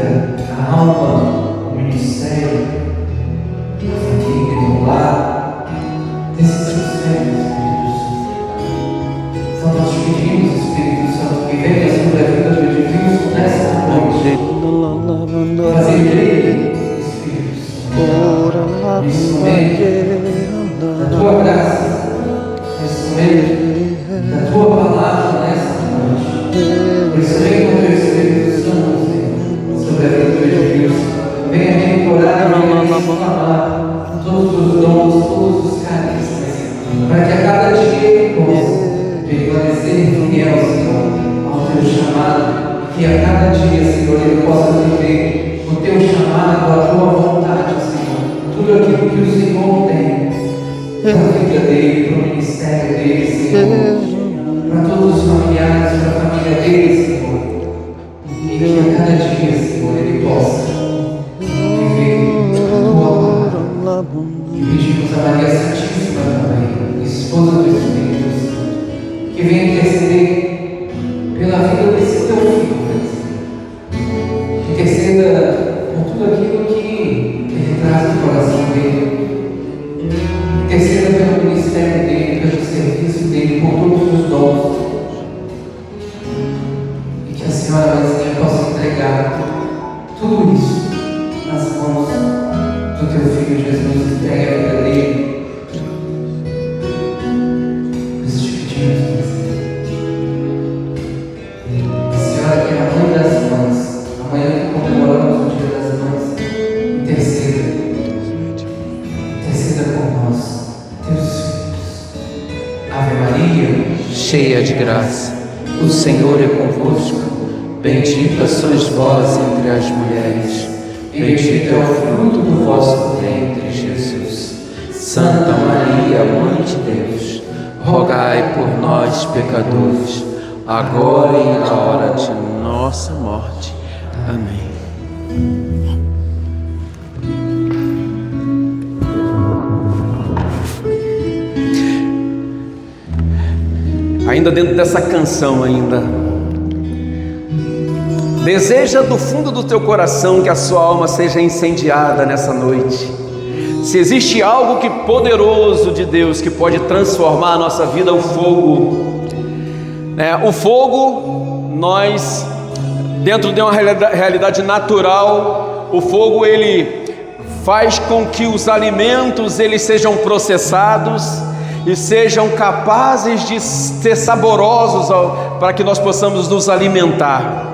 vida, a alma, o ministério, a família, o lar, desses seus servos, Espírito Santo. Então nós te pedimos, Espírito Santo, que venha sobre a vida do Edilson nesta noite, fazer dele, Espírito Santo, instrumento da tua graça, instrumento da tua palavra nesta noite. Por isso vem com o teu Espírito Santo, Senhor, sobre a vida do Edilson. Venha recuperar e falar todos os dons, todos os carismas, para que a cada dia ele possa permanecer fiel, Senhor, ao teu chamado, que a cada dia, Senhor, ele possa viver o teu chamado, a tua vontade, Senhor, tudo aquilo que o Senhor tem para a vida dele, para o ministério dele, Senhor, para todos os familiares, para a família dele, Senhor, e que a cada dia, Senhor, ele possa viver a tua palavra. E pedimos a Maria Santíssima também, esposa do Espírito Santo, que venha interceder pela vida desse teu filho, que interceda por tudo aquilo que ele traz no coração dele, interceda pelo ministério dele, pelo serviço dele, por todos os dons, e que a Senhora Mãezinha possa entregar tudo isso nas mãos do teu filho Jesus. Entregue a vida dele. Nós te pedimos, a Senhora que é a mãe das mães, amanhã que comemoramos o Dia das Mães, interceda por nós, teus filhos. Ave Maria, cheia de graça, o Senhor é convosco. Bendita sois vós entre as mulheres, bendito é o fruto do vosso ventre, Jesus. Santa Maria, Mãe de Deus, rogai por nós, pecadores, agora e na hora de nossa morte. Amém. Ainda dentro dessa canção deseja do fundo do teu coração que a sua alma seja incendiada nessa noite. Se existe algo que poderoso de Deus que pode transformar a nossa vida, o fogo, o fogo, nós, dentro de uma realidade natural, o fogo ele faz com que os alimentos eles sejam processados e sejam capazes de ser saborosos para que nós possamos nos alimentar.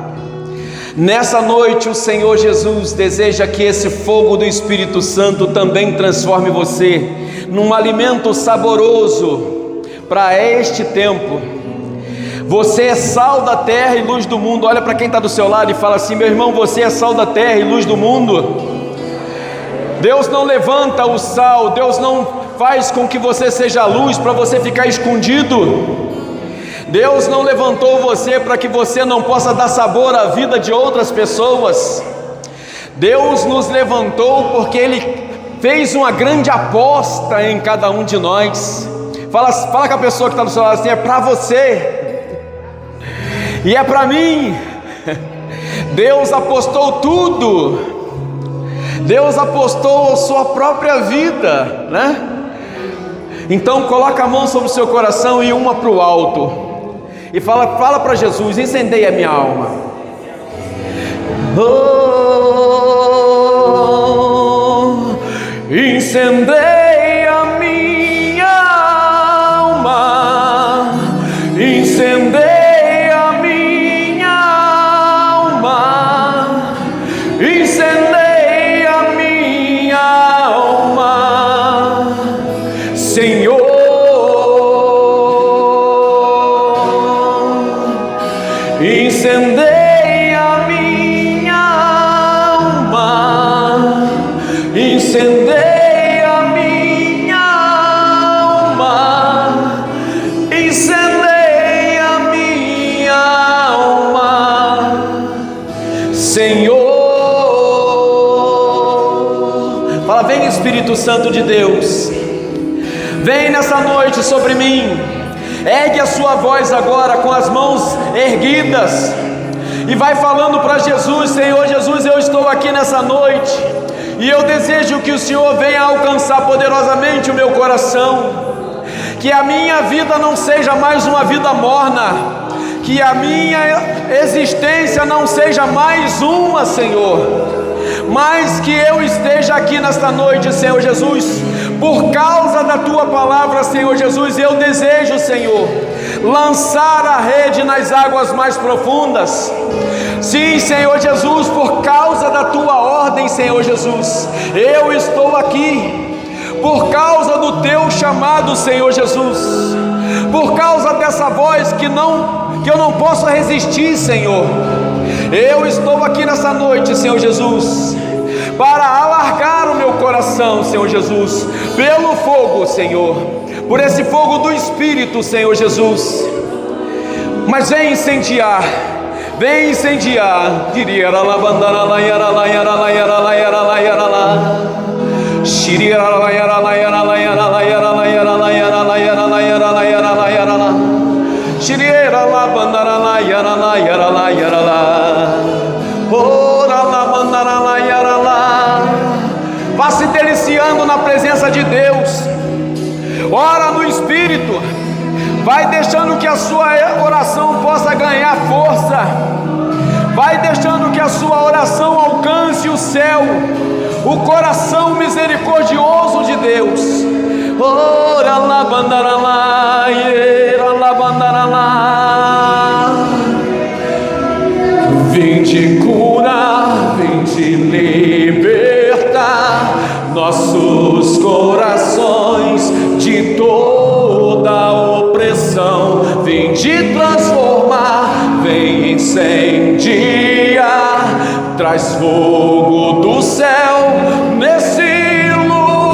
Nessa noite o Senhor Jesus deseja que esse fogo do Espírito Santo também transforme você num alimento saboroso para este tempo. Você é sal da terra e luz do mundo. Olha para quem está do seu lado e fala assim: meu irmão, você é sal da terra e luz do mundo. Deus não levanta o sal, Deus não faz com que você seja luz para você ficar escondido. Deus não levantou você para que você não possa dar sabor à vida de outras pessoas. Deus nos levantou porque Ele fez uma grande aposta em cada um de nós. Fala com a pessoa que está do seu lado assim: é para você e é para mim. Deus apostou tudo. Deus apostou a sua própria vida, Então coloca a mão sobre o seu coração e uma para o alto e fala para Jesus: incendeia a minha alma. Incendeia a minha alma, incendeia a minha alma, incendeia a minha alma, Senhor. Incendeia a minha alma, incendeia a minha alma, incendeia a minha alma, Senhor. Fala: vem Espírito Santo de Deus, vem nessa noite sobre mim. Ergue a sua voz agora com as mãos erguidas e vai falando para Jesus: Senhor Jesus, eu nessa noite, e eu desejo que o Senhor venha alcançar poderosamente o meu coração, que a minha vida não seja mais uma vida morna, que a minha existência não seja mais uma, Senhor, mas que eu esteja aqui nesta noite, Senhor Jesus, por causa da Tua palavra, Senhor Jesus. Eu desejo, Senhor, lançar a rede nas águas mais profundas. Sim, Senhor Jesus, por causa da Tua ordem, Senhor Jesus, eu estou aqui. Por causa do Teu chamado, Senhor Jesus, por causa dessa voz que eu não posso resistir, Senhor, eu estou aqui nessa noite, Senhor Jesus, para alargar o meu coração, Senhor Jesus, pelo fogo, Senhor, por esse fogo do Espírito, Senhor Jesus. Mas vem incendiar, vá se deliciando na presença de Deus, ora no Espírito, vai deixando que a sua oração possa ganhar força, vai deixando que a sua oração alcance o céu, o coração misericordioso de Deus. Ora lá, bandaralá, ira lá, bandaralá. Vem te curar, vem te libertar nossos corações de toda opressão. Vem te transformar, vem incendiar, traz fogo do céu nesse lugar.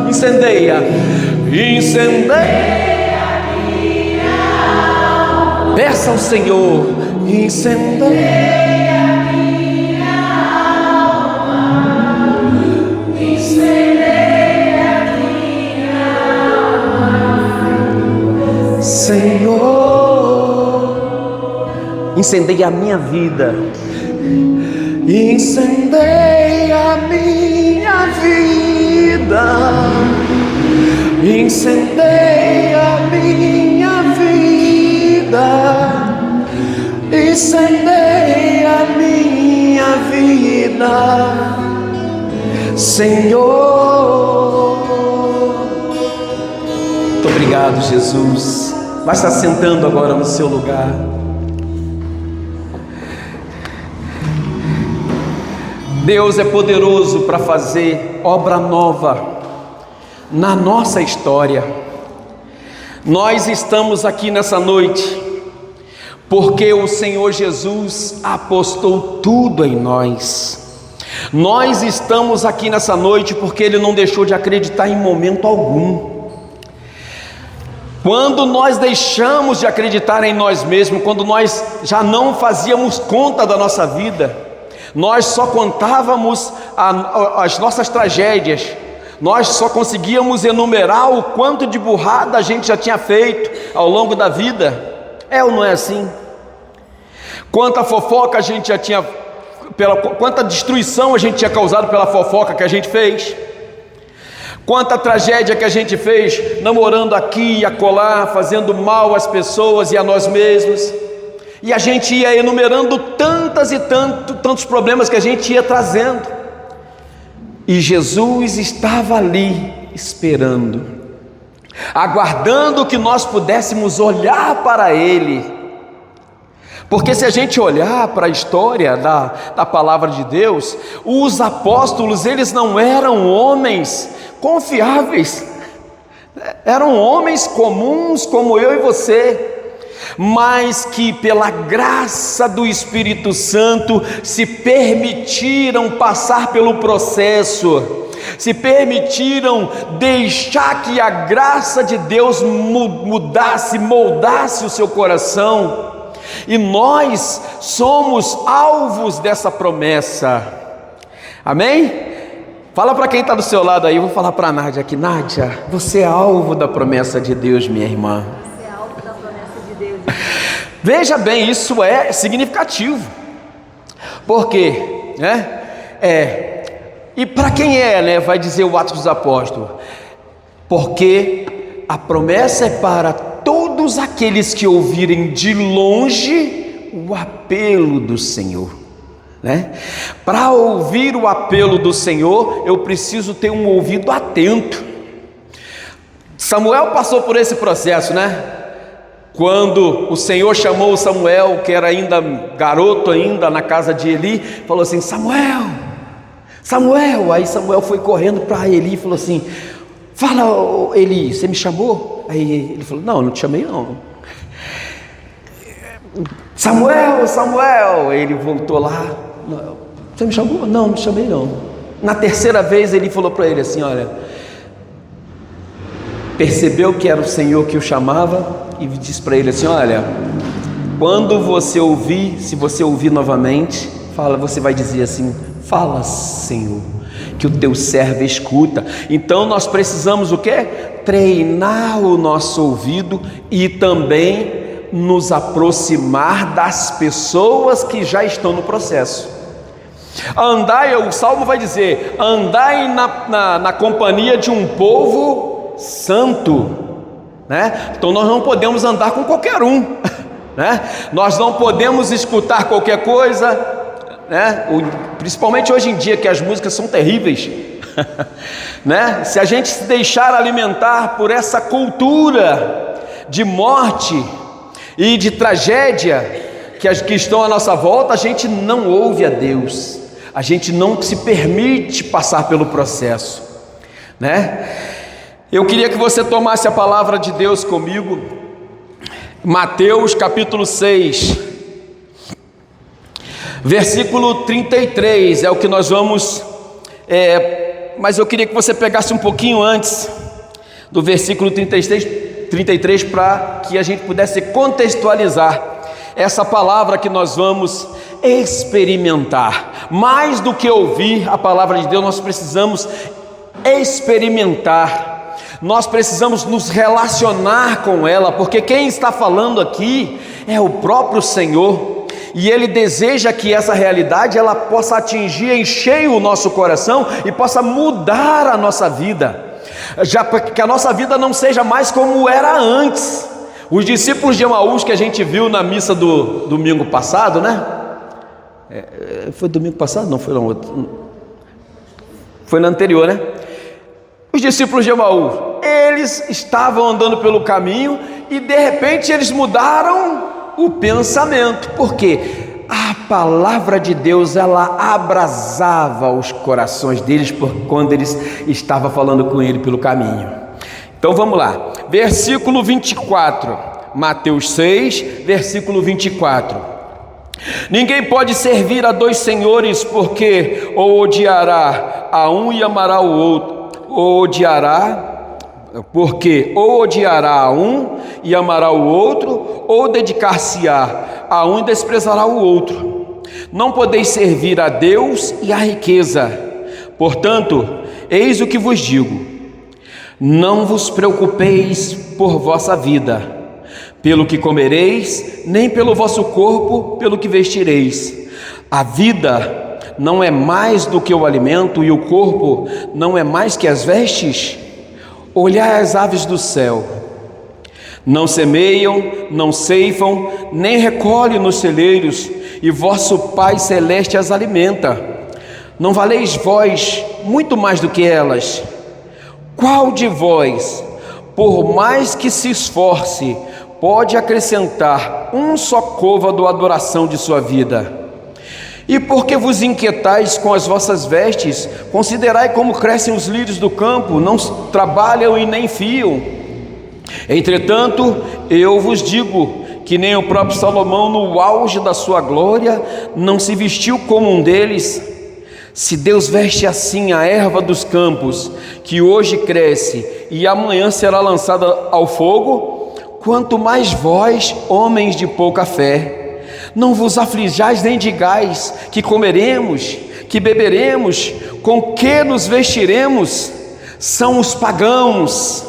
Incendeia, incendeia minha alma. Peça ao Senhor, incendeia minha alma, incendeia minha alma, Senhor, incendeia a minha vida, incendeia a minha vida, incendeia a minha vida, incendeia a minha vida, Senhor. Muito obrigado, Jesus. Vai estar sentando agora no seu lugar. Deus é poderoso para fazer obra nova na nossa história. Nós estamos aqui nessa noite porque o Senhor Jesus apostou tudo em nós. Nós estamos aqui nessa noite porque Ele não deixou de acreditar em momento algum. Quando nós deixamos de acreditar em nós mesmos, quando nós já não fazíamos conta da nossa vida, nós só contávamos as nossas tragédias, nós só conseguíamos enumerar o quanto de burrada a gente já tinha feito ao longo da vida. É ou não é assim? Quanta fofoca a gente já tinha, quanta destruição a gente tinha causado pela fofoca que a gente fez, quanta tragédia que a gente fez namorando aqui e acolá, fazendo mal às pessoas e a nós mesmos. E a gente ia enumerando tantos problemas que a gente ia trazendo. E Jesus estava ali esperando, aguardando que nós pudéssemos olhar para Ele. Porque se a gente olhar para a história da palavra de Deus, os apóstolos, eles não eram homens confiáveis, eram homens comuns como eu e você, mas que pela graça do Espírito Santo se permitiram passar pelo processo, se permitiram deixar que a graça de Deus moldasse o seu coração, e nós somos alvos dessa promessa. Amém? Fala para quem está do seu lado aí, eu vou falar para a Nádia aqui. Nádia, você é alvo da promessa de Deus, minha irmã. Veja bem, isso é significativo. Por quê? E para quem vai dizer o Atos dos Apóstolos? Porque a promessa é para todos aqueles que ouvirem de longe o apelo do Senhor, Para ouvir o apelo do Senhor, eu preciso ter um ouvido atento. Samuel passou por esse processo, Quando o Senhor chamou Samuel, que era ainda garoto na casa de Eli, falou assim: Samuel, Samuel. Aí Samuel foi correndo para Eli e falou assim: fala, Eli, você me chamou? Aí ele falou: não te chamei não. Samuel, Samuel. Ele voltou lá: você me chamou? Não te chamei não. Na terceira vez ele falou para ele assim: olha, percebeu que era o Senhor que o chamava e disse para ele assim: olha, quando você ouvir, se você ouvir novamente, você vai dizer assim: fala, Senhor, que o teu servo escuta. Então nós precisamos o quê? Treinar o nosso ouvido e também nos aproximar das pessoas que já estão no processo. O Salmo vai dizer: andai na companhia de um povo santo, Então nós não podemos andar com qualquer um, Nós não podemos escutar qualquer coisa, Principalmente hoje em dia, que as músicas são terríveis, Se a gente se deixar alimentar por essa cultura de morte e de tragédia que estão à nossa volta, a gente não ouve a Deus, a gente não se permite passar pelo processo, Eu queria que você tomasse a palavra de Deus comigo, Mateus capítulo 6, versículo 33, é o que nós vamos, mas eu queria que você pegasse um pouquinho antes do versículo 33 para que a gente pudesse contextualizar essa palavra que nós vamos experimentar. Mais do que ouvir a palavra de Deus, nós precisamos experimentar. Nós precisamos nos relacionar com ela, porque quem está falando aqui é o próprio Senhor, e Ele deseja que essa realidade ela possa atingir em cheio o nosso coração e possa mudar a nossa vida, já que a nossa vida não seja mais como era antes. Os discípulos de Emaús que a gente viu na missa do domingo passado, foi domingo passado? Não, foi no outro. Foi na anterior, Os discípulos de Emaús, eles estavam andando pelo caminho e de repente eles mudaram o pensamento, porque a palavra de Deus ela abrasava os corações deles quando eles estavam falando com ele pelo caminho. Então vamos lá, versículo 24, Mateus 6, versículo 24. Ninguém pode servir a dois senhores, porque ou odiará a um e amará o outro, ou odiará a um e amará o outro, ou dedicar-se-á a um e desprezará o outro. Não podeis servir a Deus e à riqueza. Portanto, eis o que vos digo: não vos preocupeis por vossa vida, pelo que comereis, nem pelo vosso corpo, pelo que vestireis. A vida não é mais do que o alimento, e o corpo não é mais que as vestes? Olhai as aves do céu, não semeiam, não ceifam, nem recolhem nos celeiros, e vosso Pai Celeste as alimenta. Não valeis vós muito mais do que elas? Qual de vós, por mais que se esforce, pode acrescentar um só côvado à duração de sua vida? E por que vos inquietais com as vossas vestes? Considerai como crescem os lírios do campo, não trabalham e nem fiam. Entretanto, eu vos digo que nem o próprio Salomão, no auge da sua glória, não se vestiu como um deles. Se Deus veste assim a erva dos campos, que hoje cresce e amanhã será lançada ao fogo, quanto mais vós, homens de pouca fé. Não vos aflijais nem digais: que comeremos, que beberemos, com que nos vestiremos? São os pagãos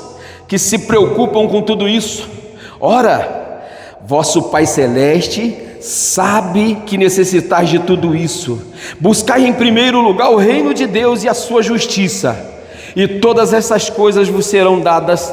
que se preocupam com tudo isso. Ora, vosso Pai Celeste sabe que necessitais de tudo isso. Buscai em primeiro lugar o reino de Deus e a sua justiça, e todas essas coisas vos serão dadas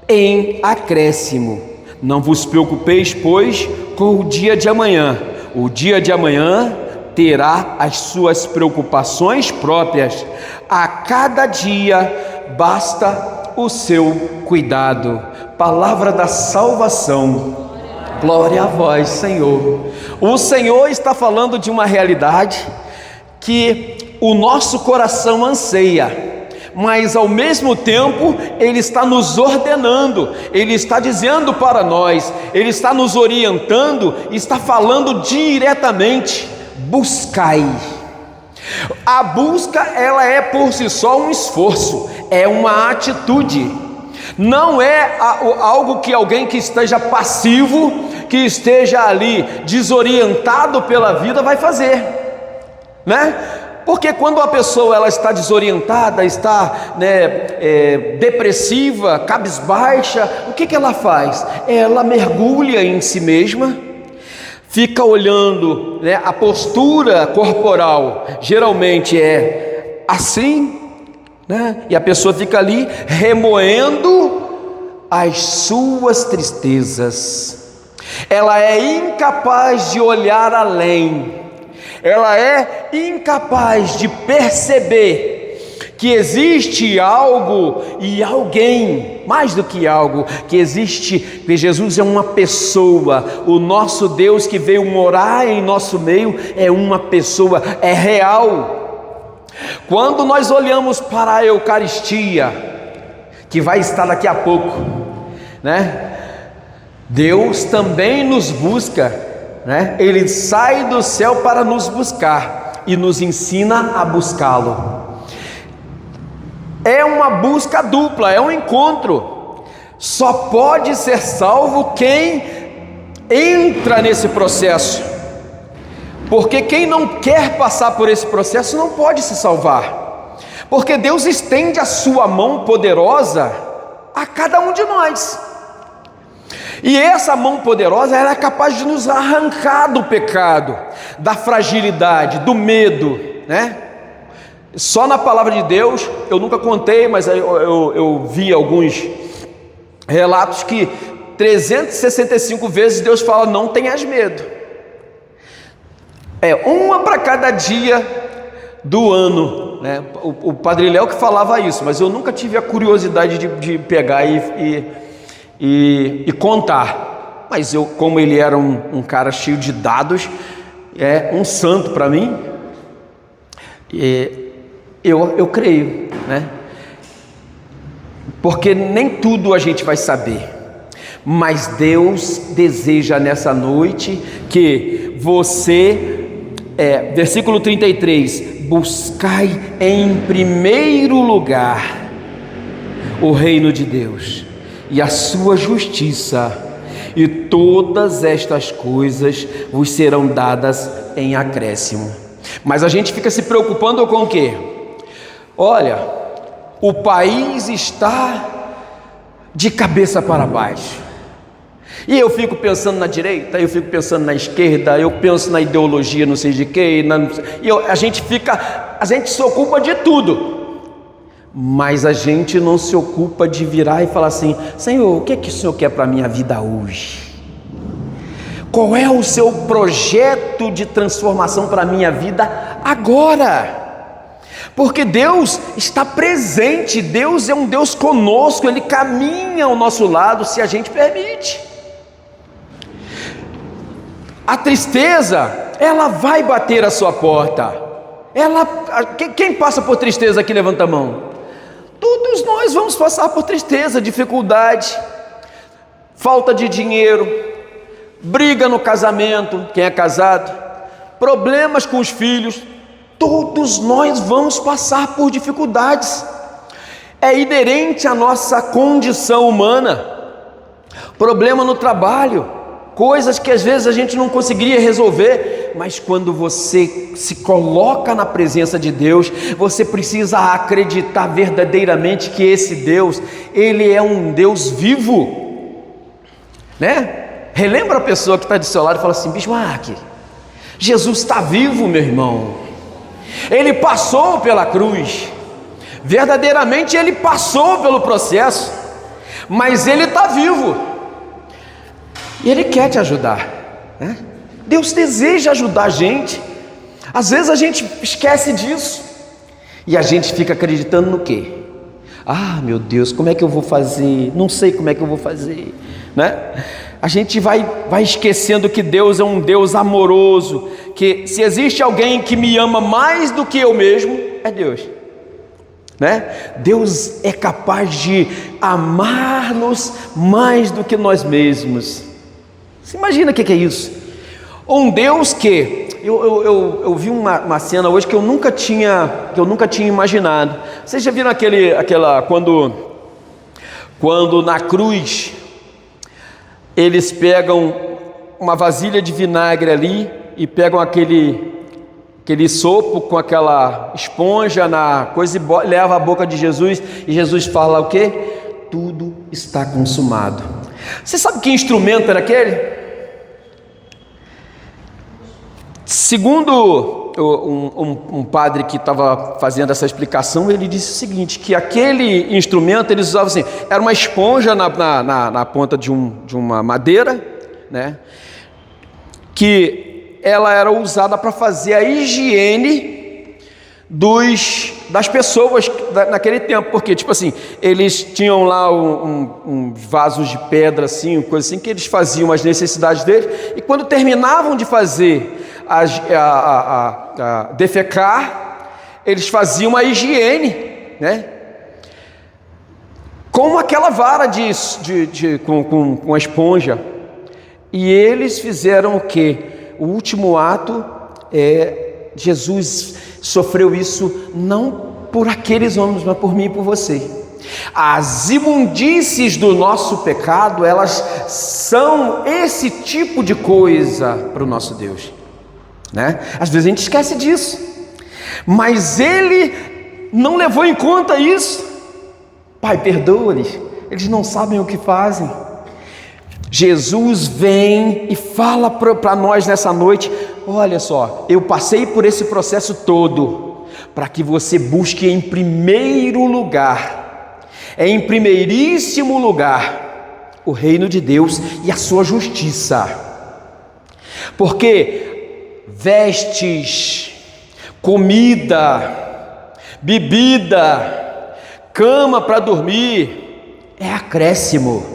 em acréscimo. Não vos preocupeis, pois, com o dia de amanhã. O dia de amanhã terá as suas preocupações próprias. A cada dia basta o seu cuidado. Palavra da salvação. Glória a vós, Senhor. O Senhor está falando de uma realidade que o nosso coração anseia, mas ao mesmo tempo Ele está nos ordenando, Ele está dizendo para nós, Ele está nos orientando, está falando diretamente: buscai. A busca, ela é por si só um esforço, é uma atitude, não é algo que alguém que esteja passivo, que esteja ali desorientado pela vida vai fazer, né? Porque quando a pessoa ela está desorientada, está depressiva, cabisbaixa, o que ela faz? Ela mergulha em si mesma, fica olhando, a postura corporal geralmente é assim, e a pessoa fica ali remoendo as suas tristezas. Ela é incapaz de olhar além, ela é incapaz de perceber que existe algo e alguém, mais do que algo, que existe, que Jesus é uma pessoa, o nosso Deus que veio morar em nosso meio é uma pessoa, é real. Quando nós olhamos para a Eucaristia, que vai estar daqui a pouco, Deus também nos busca, Ele sai do céu para nos buscar e nos ensina a buscá-lo. É uma busca dupla, é um encontro. Só pode ser salvo quem entra nesse processo, porque quem não quer passar por esse processo não pode se salvar, porque Deus estende a sua mão poderosa a cada um de nós. E essa mão poderosa, ela é capaz de nos arrancar do pecado, da fragilidade, do medo, Só na palavra de Deus, eu nunca contei, mas eu vi alguns relatos que 365 vezes Deus fala: não tenhas medo. Uma para cada dia do ano, O Padre Léo que falava isso, mas eu nunca tive a curiosidade de pegar e contar. Mas eu, como ele era um cara cheio de dados, um santo para mim, eu creio, porque nem tudo a gente vai saber, mas Deus deseja nessa noite que você, versículo 33, buscai em primeiro lugar o reino de Deus e a sua justiça, e todas estas coisas vos serão dadas em acréscimo. Mas a gente fica se preocupando com o quê? Olha, o país está de cabeça para baixo, e eu fico pensando na direita, eu fico pensando na esquerda, eu penso na ideologia não sei de quê, a gente se ocupa de tudo, mas a gente não se ocupa de virar e falar assim: Senhor, o que o Senhor quer para a minha vida hoje? Qual é o seu projeto de transformação para a minha vida agora? Porque Deus está presente, Deus é um Deus conosco, Ele caminha ao nosso lado se a gente permite. A tristeza, ela vai bater a sua porta. Quem passa por tristeza aqui, levanta a mão. Todos nós vamos passar por tristeza, dificuldade, falta de dinheiro, briga no casamento, quem é casado, problemas com os filhos. Todos nós vamos passar por dificuldades, é inerente à nossa condição humana. Problema no trabalho, coisas que às vezes a gente não conseguiria resolver, mas quando você se coloca na presença de Deus, você precisa acreditar verdadeiramente que esse Deus, Ele é um Deus vivo, Relembra a pessoa que está do seu lado e fala assim: Bismarck, Jesus está vivo, meu irmão. Ele passou pela cruz, verdadeiramente ele passou pelo processo, mas ele está vivo e ele quer te ajudar, né? Deus deseja ajudar a gente. Às vezes a gente esquece disso e a gente fica acreditando no quê? Ah, meu Deus, como é que eu vou fazer? Não sei como é que eu vou fazer, né? A gente vai esquecendo que Deus é um Deus amoroso, que se existe alguém que me ama mais do que eu mesmo, é Deus, né? Deus é capaz de amar-nos mais do que nós mesmos. Você imagina o que é isso? Um Deus que eu vi uma cena hoje que eu nunca tinha imaginado. Vocês já viram quando na cruz eles pegam uma vasilha de vinagre ali e pegam aquele sopo com aquela esponja na coisa e leva à boca de Jesus, e Jesus fala o quê? Tudo está consumado. Você sabe que instrumento era aquele? Segundo um padre que estava fazendo essa explicação, ele disse o seguinte, que aquele instrumento eles usavam assim, era uma esponja na ponta de uma madeira, né? Que ela era usada para fazer a higiene das pessoas naquele tempo, porque tipo assim, eles tinham lá vasos de pedra assim, coisa assim, que eles faziam as necessidades deles, e quando terminavam de fazer defecar, eles faziam a higiene, né? Com aquela vara com a esponja. E eles fizeram o quê? O último ato Jesus sofreu isso não por aqueles homens, mas por mim e por você. As imundícies do nosso pecado, elas são esse tipo de coisa para o nosso Deus, né? Às vezes a gente esquece disso, mas Ele não levou em conta isso. Pai, perdoa-lhes, eles não sabem o que fazem. Jesus vem e fala para nós nessa noite: olha só, eu passei por esse processo todo para que você busque em primeiro lugar, em primeiríssimo lugar, o reino de Deus e a sua justiça, porque vestes, comida, bebida, cama para dormir é acréscimo.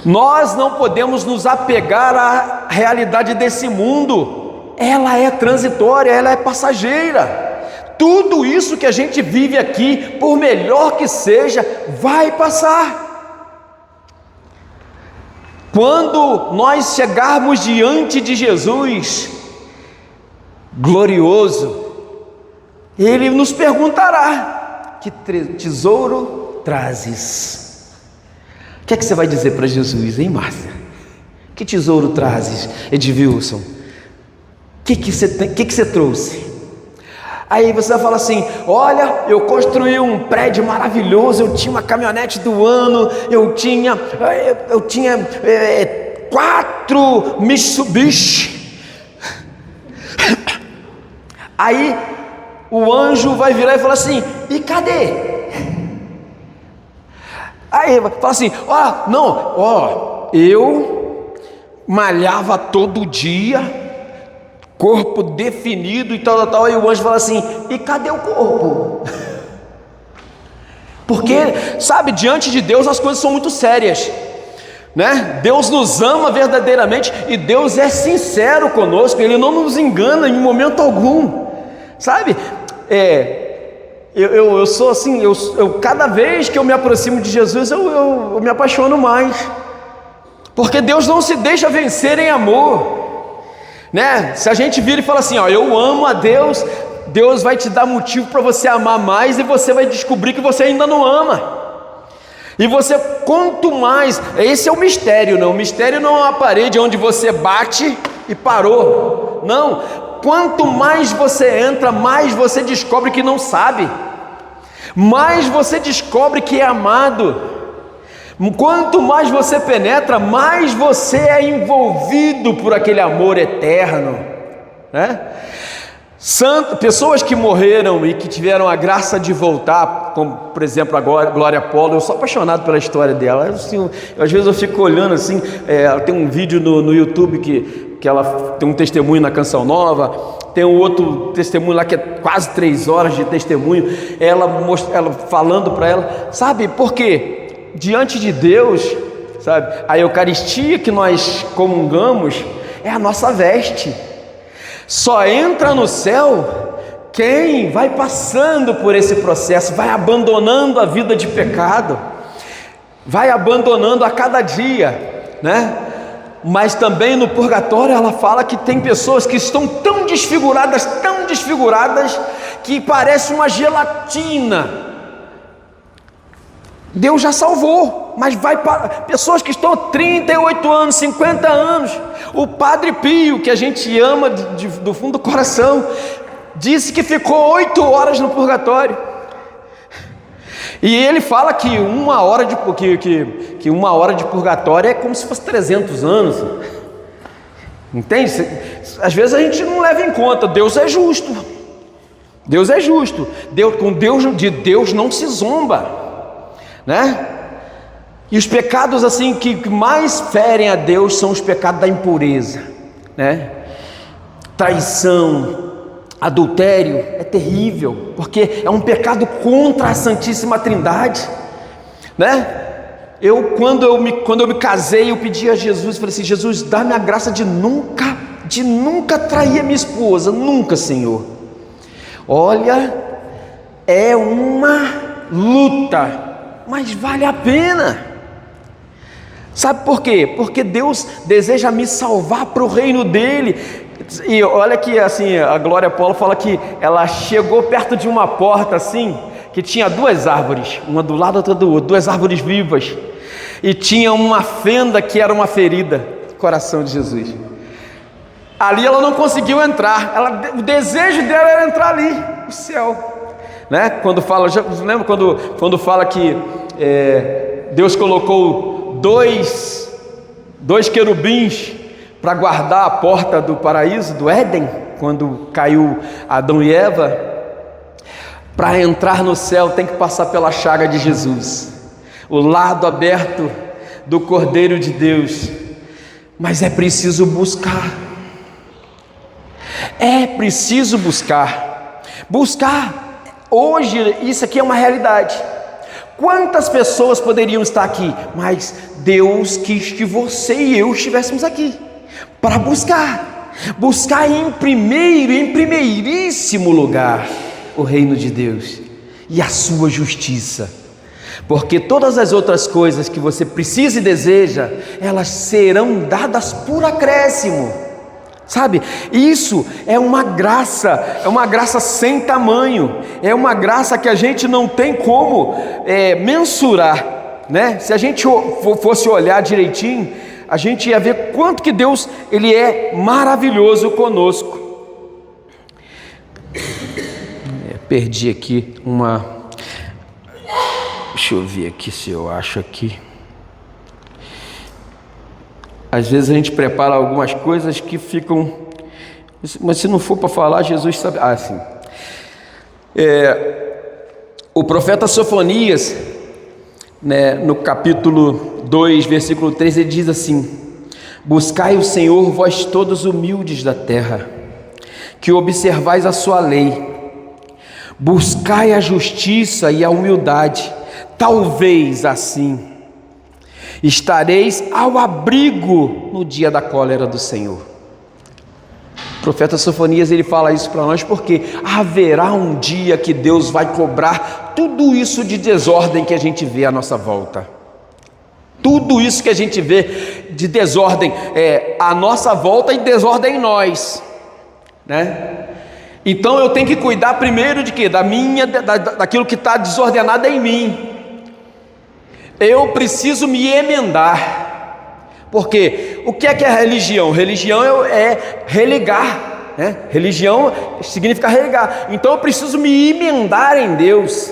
Nós não podemos nos apegar à realidade desse mundo, ela é transitória, ela é passageira. Tudo isso que a gente vive aqui, por melhor que seja, vai passar. Quando nós chegarmos diante de Jesus glorioso, Ele nos perguntará: que tesouro trazes? O que é que você vai dizer para Jesus, hein, Márcia? Que tesouro trazes, Edvilson? O que você trouxe? Aí você vai falar assim: olha, eu construí um prédio maravilhoso, eu tinha uma caminhonete do ano, eu tinha 4 Mitsubishi. Aí o anjo vai virar e falar assim: e cadê? Aí fala assim: eu malhava todo dia, corpo definido e tal. Aí o anjo fala assim: e cadê o corpo? Porque, sabe, diante de Deus as coisas são muito sérias, né? Deus nos ama verdadeiramente e Deus é sincero conosco, Ele não nos engana em momento algum, sabe? Eu sou assim, cada vez que eu me aproximo de Jesus, eu me apaixono mais, porque Deus não se deixa vencer em amor, né? Se a gente vira e fala assim, eu amo a Deus, Deus vai te dar motivo para você amar mais, e você vai descobrir que você ainda não ama. E você, quanto mais, esse é o mistério, não? O mistério não é uma parede onde você bate e parou, não. Quanto mais você entra, mais você descobre que não sabe, mais você descobre que é amado, Quanto mais você penetra, mais você é envolvido por aquele amor eterno, né? Pessoas que morreram e que tiveram a graça de voltar, como por exemplo a Glória Polo, eu sou apaixonado pela história dela. Assim, às vezes eu fico olhando assim, ela tem um vídeo no YouTube que ela tem um testemunho na Canção Nova, tem um outro testemunho lá que é quase 3 horas de testemunho, ela falando para ela, sabe por quê? Diante de Deus, sabe, a Eucaristia que nós comungamos é a nossa veste. Só entra no céu quem vai passando por esse processo, vai abandonando a vida de pecado, vai abandonando a cada dia, né? Mas também no purgatório ela fala que tem pessoas que estão tão desfiguradas, que parece uma gelatina. Deus já salvou, mas vai para pessoas que estão 38 anos, 50 anos. O Padre Pio, que a gente ama do fundo do coração, disse que ficou 8 horas no purgatório. E ele fala que uma hora de purgatório é como se fosse 300 anos. Entende? Às vezes a gente não leva em conta. Deus é justo. Deus é justo. De Deus não se zomba, né? E os pecados assim que mais ferem a Deus são os pecados da impureza, né? Traição, adultério é terrível, porque é um pecado contra a Santíssima Trindade, né? Quando eu me casei, eu pedi a Jesus, falei assim: Jesus, dá-me a graça de nunca trair a minha esposa, nunca, Senhor. Olha, é uma luta, mas vale a pena. Sabe por quê? Porque Deus deseja me salvar para o reino dele. E olha que assim, a Glória Polo fala que ela chegou perto de uma porta assim, que tinha 2 árvores, uma do lado, outra do outro, 2 árvores vivas, e tinha uma fenda que era uma ferida, coração de Jesus. Ali ela não conseguiu entrar, o desejo dela era entrar ali, no céu, né? Quando fala, lembra quando fala que Deus colocou dois querubins para guardar a porta do paraíso, do Éden, quando caiu Adão e Eva? Para entrar no céu tem que passar pela chaga de Jesus, o lado aberto do Cordeiro de Deus. Mas é preciso buscar, hoje isso aqui é uma realidade. Quantas pessoas poderiam estar aqui, mas Deus quis que você e eu estivéssemos aqui para buscar em primeiríssimo lugar o reino de Deus e a sua justiça, porque todas as outras coisas que você precisa e deseja, elas serão dadas por acréscimo, sabe? Isso é uma graça sem tamanho, é uma graça que a gente não tem como mensurar, né? Se a gente fosse olhar direitinho, a gente ia ver quanto que Deus, ele é maravilhoso conosco. Perdi aqui deixa eu ver aqui se eu acho aqui. Às vezes a gente prepara algumas coisas que ficam, mas se não for para falar, Jesus sabe. Sim. O profeta Sofonias, né, no capítulo 2, versículo 3, ele diz assim: buscai o Senhor, vós todos humildes da terra, que observais a sua lei, buscai a justiça e a humildade, talvez assim estareis ao abrigo no dia da cólera do Senhor. O profeta Sofonias, ele fala isso para nós porque haverá um dia que Deus vai cobrar tudo isso de desordem que a gente vê à nossa volta. Tudo isso que a gente vê de desordem à nossa volta e desordem em nós, né? Então eu tenho que cuidar primeiro de quê? Daquilo que está desordenado em mim. Eu preciso me emendar, porque o que é a religião? Religião é religar, né? Religião significa religar. Então eu preciso me emendar em Deus,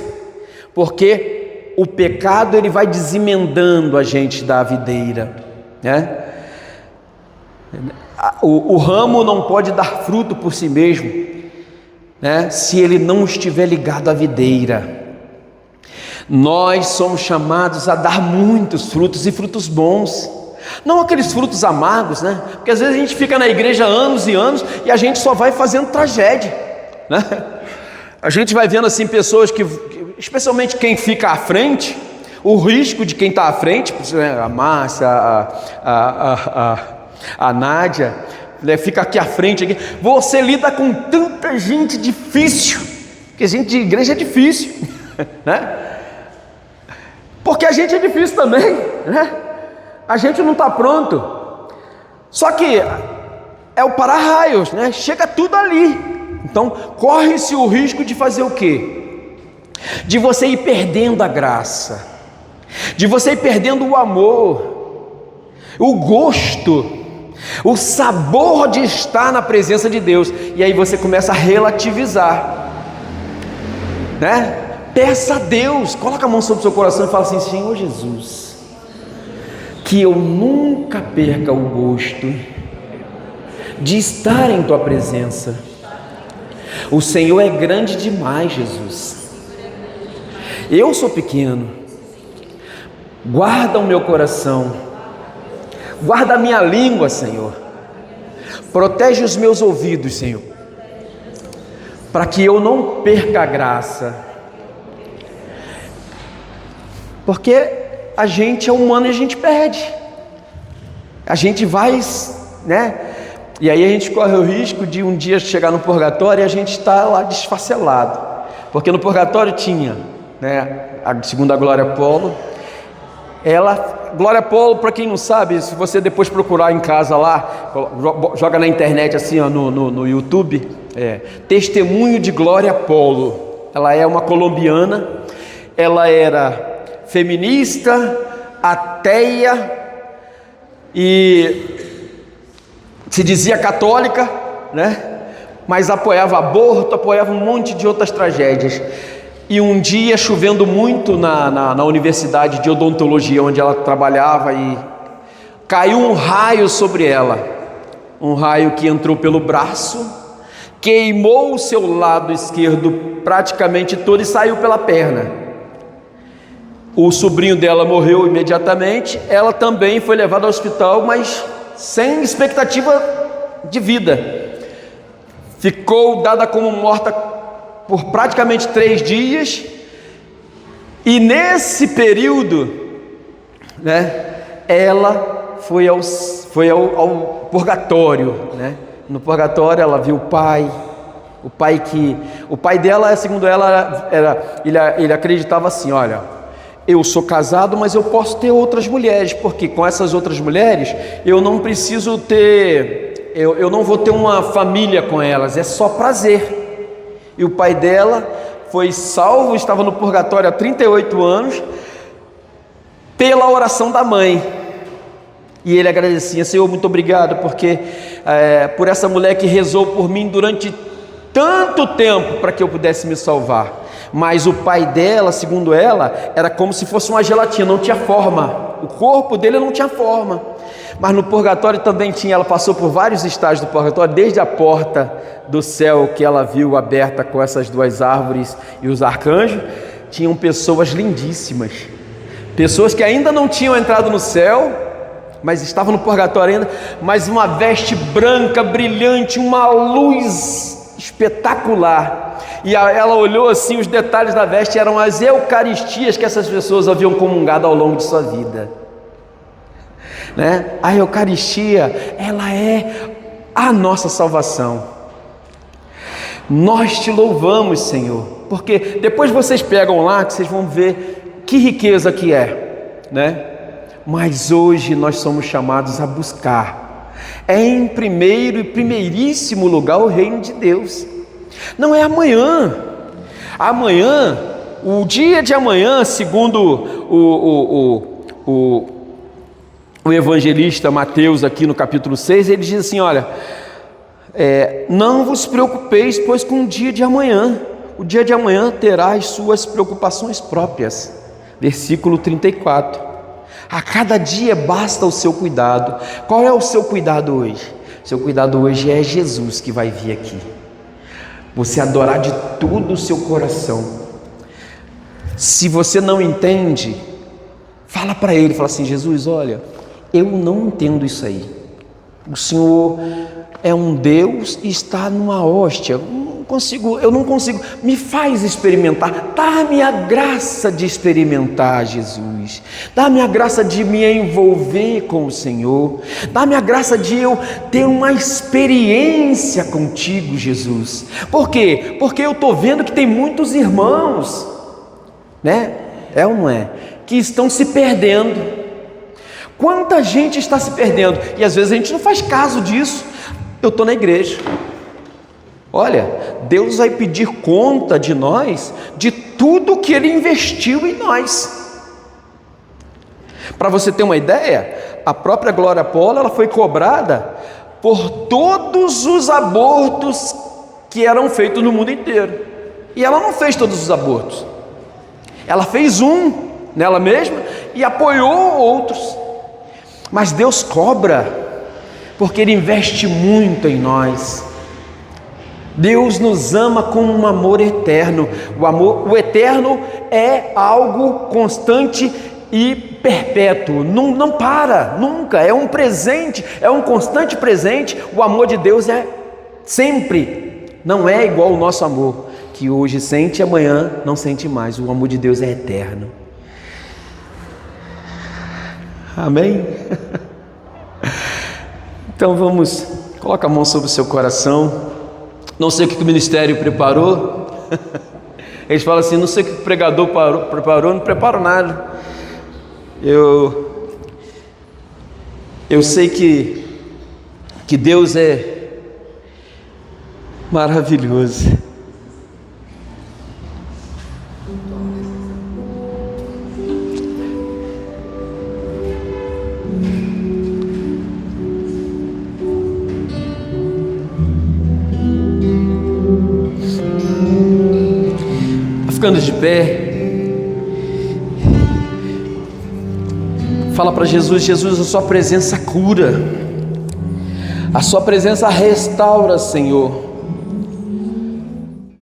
porque o pecado ele vai desemendando a gente da videira, né? O ramo não pode dar fruto por si mesmo, né? Se ele não estiver ligado à videira. Nós somos chamados a dar muitos frutos, e frutos bons, não aqueles frutos amargos, né? Porque às vezes a gente fica na igreja anos e anos e a gente só vai fazendo tragédia, né? A gente vai vendo assim pessoas que, especialmente quem fica à frente, o risco de quem está à frente, a Márcia, a Nádia, né, fica aqui à frente, aqui. Você lida com tanta gente difícil, porque gente de igreja é difícil, né? Porque a gente é difícil também, né? A gente não está pronto. Só que é o para-raios, né? Chega tudo ali. Então corre-se o risco de fazer o quê? De você ir perdendo a graça, de você ir perdendo o amor, o gosto, o sabor de estar na presença de Deus. E aí você começa a relativizar, né? Peça a Deus, coloca a mão sobre o seu coração e fala assim: Senhor Jesus, que eu nunca perca o gosto de estar em tua presença. O Senhor é grande demais, Jesus. Eu sou pequeno. Guarda o meu coração, guarda a minha língua, Senhor. Protege os meus ouvidos, Senhor, para que eu não perca a graça. Porque a gente é humano e a gente perde. A gente vai, né? E aí a gente corre o risco de um dia chegar no purgatório e a gente está lá desfacelado. Porque no purgatório tinha, né, segundo a Glória Polo, Glória Polo, para quem não sabe, se você depois procurar em casa lá, joga na internet assim, ó, no YouTube, Testemunho de Glória Polo. Ela é uma colombiana, ela era feminista, ateia e se dizia católica, né? Mas apoiava aborto, apoiava um monte de outras tragédias. E um dia, chovendo muito na universidade de odontologia onde ela trabalhava, e caiu um raio sobre ela, um raio que entrou pelo braço, queimou o seu lado esquerdo praticamente todo e saiu pela perna. O sobrinho dela morreu imediatamente, ela também foi levada ao hospital, mas sem expectativa de vida. Ficou dada como morta por praticamente 3 dias, e nesse período, né, ela foi ao purgatório, né? No purgatório ela viu o pai dela, segundo ela, ele acreditava assim: olha, eu sou casado, mas eu posso ter outras mulheres, porque com essas outras mulheres eu não preciso ter, eu não vou ter uma família com elas, é só prazer. E o pai dela foi salvo, estava no purgatório há 38 anos, pela oração da mãe. E ele agradecia: Senhor, muito obrigado, porque por essa mulher que rezou por mim durante tanto tempo para que eu pudesse me salvar. Mas o pai dela, segundo ela, era como se fosse uma gelatina, não tinha forma, o corpo dele não tinha forma. Mas no purgatório também tinha, ela passou por vários estágios do purgatório, desde a porta do céu que ela viu aberta com essas 2 árvores e os arcanjos, tinham pessoas lindíssimas, pessoas que ainda não tinham entrado no céu, mas estavam no purgatório ainda, mas uma veste branca, brilhante, uma luz espetacular. E ela olhou assim, os detalhes da veste eram as eucaristias que essas pessoas haviam comungado ao longo de sua vida, né? A Eucaristia, ela é a nossa salvação. Nós te louvamos, Senhor, porque depois vocês pegam lá, que vocês vão ver que riqueza que é, né? Mas hoje nós somos chamados a buscar, em primeiro e primeiríssimo lugar, o reino de Deus. Não é amanhã. Amanhã, o dia de amanhã, segundo o evangelista Mateus aqui no capítulo 6, ele diz assim: olha, não vos preocupeis, pois com o dia de amanhã terá as suas preocupações próprias. versículo 34. A cada dia basta o seu cuidado. Qual é o seu cuidado hoje? Seu cuidado hoje é Jesus que vai vir aqui. Você adorar de todo o seu coração. Se você não entende, fala para Ele, fala assim: Jesus, olha, eu não entendo isso aí. O Senhor é um Deus e está numa hóstia. Eu não consigo. Me faz experimentar. Dá-me a graça de experimentar, Jesus. Dá-me a graça de me envolver com o Senhor. Dá-me a graça de eu ter uma experiência contigo, Jesus. Por quê? Porque eu estou vendo que tem muitos irmãos, né? É ou não é? Que estão se perdendo. Quanta gente está se perdendo? E às vezes a gente não faz caso disso. Eu estou na igreja. Olha, Deus vai pedir conta de nós, de tudo que Ele investiu em nós. Para você ter uma ideia, a própria Glória Polo, ela foi cobrada por todos os abortos que eram feitos no mundo inteiro. E ela não fez todos os abortos. Ela fez um nela mesma e apoiou outros. Mas Deus cobra, porque Ele investe muito em nós. Deus nos ama com um amor eterno. O eterno é algo constante e perpétuo, não para, nunca, é um presente, é um constante presente. O amor de Deus é sempre, não é igual o nosso amor, que hoje sente e amanhã não sente mais. O amor de Deus é eterno. Amém? Então vamos, coloca a mão sobre o seu coração. Não sei o que o ministério preparou. Eles falam assim: não sei o que o pregador preparou, não preparo nada. Eu sei que Deus é maravilhoso. Ficando de pé, fala para Jesus: Jesus, a sua presença cura, a sua presença restaura, Senhor.